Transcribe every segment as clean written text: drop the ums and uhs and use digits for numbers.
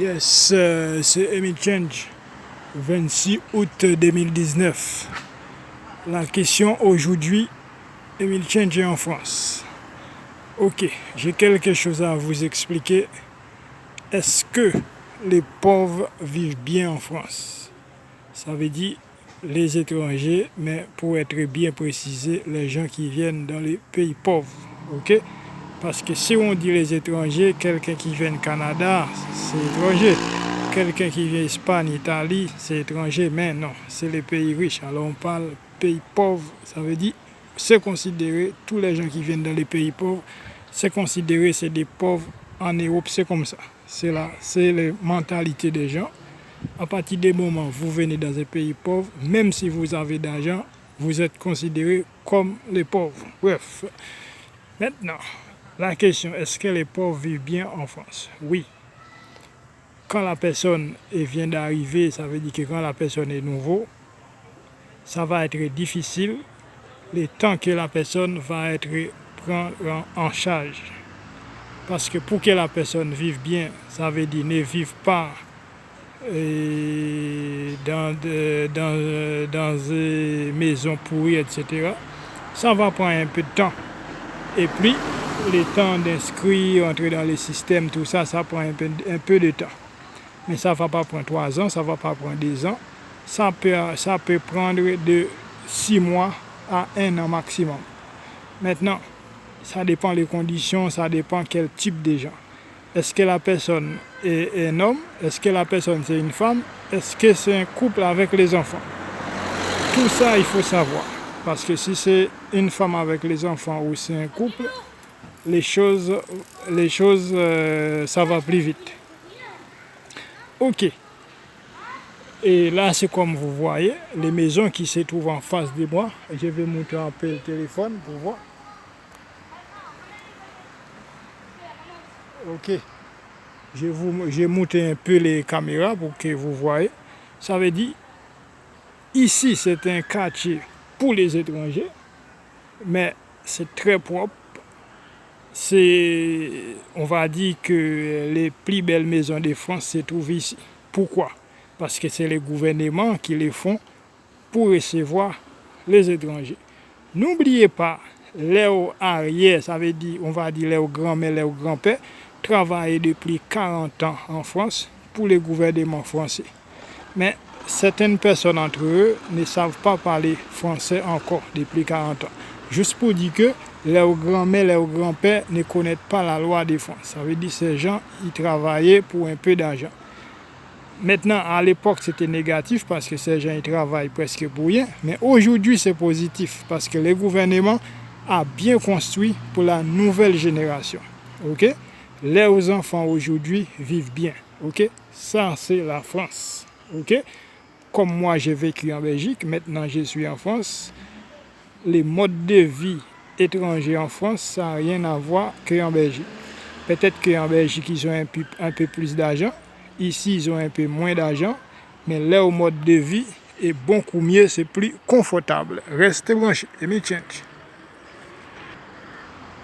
Yes, c'est Emile Change, 26 août 2019. La question aujourd'hui, Emile Change est en France. Ok, j'ai quelque chose à vous expliquer. Est-ce que les pauvres vivent bien en France? Ça veut dire les étrangers, mais pour être bien précisé, les gens qui viennent dans les pays pauvres. Ok? Parce que si on dit les étrangers, quelqu'un qui vient du Canada, c'est étranger. Quelqu'un qui vient d'Espagne, Italie, c'est étranger. Mais non, c'est les pays riches. Alors on parle pays pauvres, ça veut dire, c'est considéré, tous les gens qui viennent dans les pays pauvres, c'est considéré, c'est des pauvres en Europe, c'est comme ça. C'est là, c'est la mentalité des gens. À partir du moment où vous venez dans un pays pauvre, même si vous avez d'argent, vous êtes considéré comme les pauvres. Bref, maintenant, la question, est-ce que les pauvres vivent bien en France? Oui. Quand la personne vient d'arriver, ça veut dire que quand la personne est nouveau, ça va être difficile le temps que la personne va être prendre en charge. Parce que pour que la personne vive bien, ça veut dire ne vive pas dans des maisons pourries, etc. Ça va prendre un peu de temps. Et puis, le temps d'inscrire, entrer dans les systèmes, tout ça, ça prend un peu de temps. Mais ça ne va pas prendre 3 ans, ça ne va pas prendre 2 ans. Ça peut prendre de 6 mois à 1 an maximum. Maintenant, ça dépend des conditions, ça dépend quel type de gens. Est-ce que la personne est un homme? Est-ce que la personne c'est une femme? Est-ce que c'est un couple avec les enfants? Tout ça, il faut savoir. Parce que si c'est une femme avec les enfants ou c'est un couple, les choses ça va plus vite. Ok. Et là, c'est comme vous voyez, les maisons qui se trouvent en face de moi. Je vais monter un peu le téléphone pour voir. Ok. J'ai monté un peu les caméras pour que vous voyez. Ça veut dire, ici, c'est un quartier pour les étrangers, mais c'est très propre. On va dire que les plus belles maisons de France se trouvent ici. Pourquoi? Parce que c'est les gouvernements qui les font pour recevoir les étrangers. N'oubliez pas, les arrière, ça veut dire, on va dire les grands-mères, les grands-pères, travaillent depuis 40 ans en France pour le gouvernement français. Mais certaines personnes entre eux ne savent pas parler français encore depuis 40 ans. Juste pour dire que leurs grands-mères, leurs grands-pères ne connaissent pas la loi de France. Ça veut dire que ces gens, ils travaillaient pour un peu d'argent. Maintenant, à l'époque, c'était négatif parce que ces gens, ils travaillent presque pour rien. Mais aujourd'hui, c'est positif parce que le gouvernement a bien construit pour la nouvelle génération. Ok? Les enfants aujourd'hui vivent bien. Ok? Ça, c'est la France. Ok? Comme moi, j'ai vécu en Belgique, maintenant je suis en France. Les modes de vie étrangers en France, ça n'a rien à voir qu'en Belgique. Peut-être qu'en Belgique, ils ont un peu plus d'argent. Ici, ils ont un peu moins d'argent. Mais leur mode de vie est beaucoup mieux, c'est plus confortable. Restez branchés, Emile Change.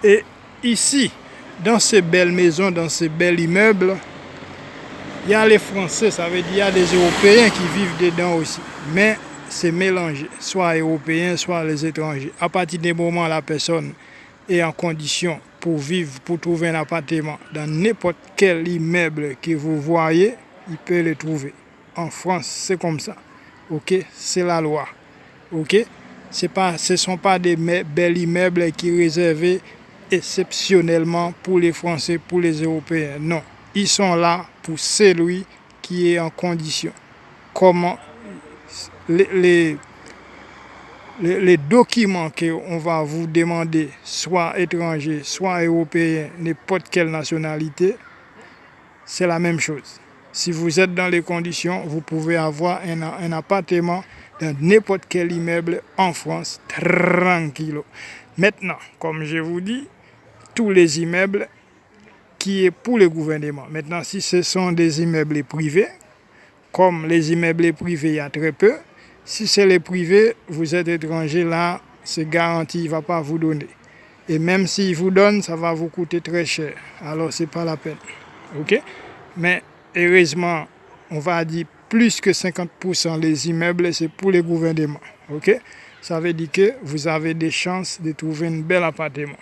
Et ici, dans ces belles maisons, dans ces bels immeubles, il y a les Français, ça veut dire qu'il y a des Européens qui vivent dedans aussi. Mais c'est mélangé, soit Européens, soit les étrangers. À partir du moment où la personne est en condition pour vivre, pour trouver un appartement dans n'importe quel immeuble que vous voyez, il peut le trouver. En France, c'est comme ça. Ok, c'est la loi. Ok, ce ne sont pas des bels immeubles qui sont réservés exceptionnellement pour les Français, pour les Européens. Non, ils sont là pour celui qui est en condition. Comment les documents qu'on va vous demander, soit étrangers, soit européens, n'importe quelle nationalité, c'est la même chose. Si vous êtes dans les conditions, vous pouvez avoir un appartement dans n'importe quel immeuble en France, tranquille. Maintenant, comme je vous dis, tous les immeubles qui est pour le gouvernement. Maintenant, si ce sont des immeubles privés, comme les immeubles privés, il y a très peu. Si c'est les privés, vous êtes étranger, là, c'est garanti, il ne va pas vous donner. Et même s'il vous donne, ça va vous coûter très cher. Alors, ce n'est pas la peine. OK? Mais heureusement, on va dire plus que 50% des immeubles, c'est pour les gouvernements. Ok? Ça veut dire que vous avez des chances de trouver un bel appartement.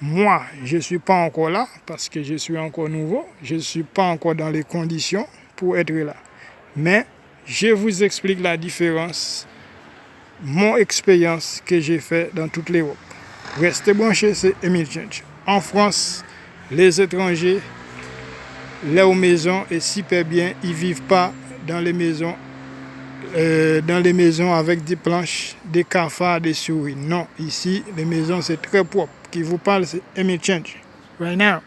Moi, je ne suis pas encore là parce que je suis encore nouveau. Je ne suis pas encore dans les conditions pour être là. Mais je vous explique la différence, mon expérience que j'ai fait dans toute l'Europe. Restez branchés, c'est Emile Change. En France, les étrangers, leurs maisons est super bien. Ils ne vivent pas dans les maisons avec des planches, des cafards, des souris. Non, ici, les maisons, c'est très propre. Qui vous parle, c'est Emile Change. Right now.